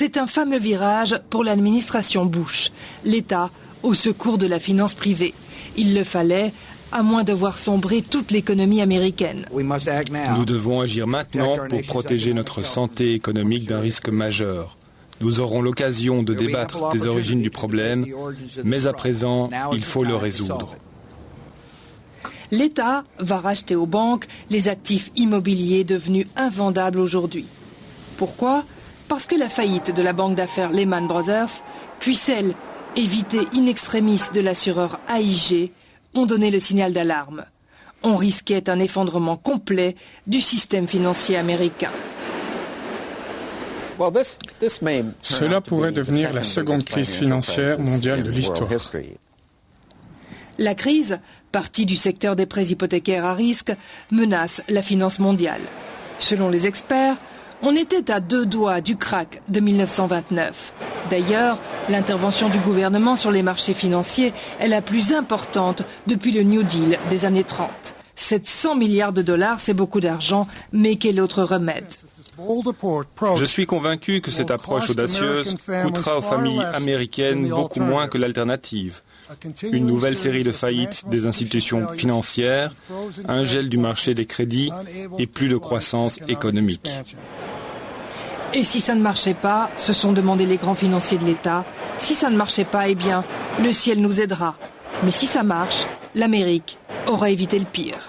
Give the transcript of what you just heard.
C'est un fameux virage pour l'administration Bush. L'État au secours de la finance privée. Il le fallait, à moins de voir sombrer toute l'économie américaine. Nous devons agir maintenant pour protéger notre santé économique d'un risque majeur. Nous aurons l'occasion de débattre des origines du problème, mais à présent, il faut le résoudre. L'État va racheter aux banques les actifs immobiliers devenus invendables aujourd'hui. Pourquoi ? Parce que la faillite de la banque d'affaires Lehman Brothers, puis celle évitée in extremis de l'assureur AIG, ont donné le signal d'alarme. On risquait un effondrement complet du système financier américain. Cela pourrait devenir la seconde crise financière mondiale de l'histoire. La crise, partie du secteur des prêts hypothécaires à risque, menace la finance mondiale. Selon les experts, on était à 2 doigts du krach de 1929. D'ailleurs, l'intervention du gouvernement sur les marchés financiers est la plus importante depuis le New Deal des années 30. 700 milliards de dollars, c'est beaucoup d'argent, mais quel autre remède ? Je suis convaincu que cette approche audacieuse coûtera aux familles américaines beaucoup moins que l'alternative. Une nouvelle série de faillites des institutions financières, un gel du marché des crédits et plus de croissance économique. Et si ça ne marchait pas, se sont demandé les grands financiers de l'État, si ça ne marchait pas, eh bien, le ciel nous aidera. Mais si ça marche, l'Amérique aura évité le pire.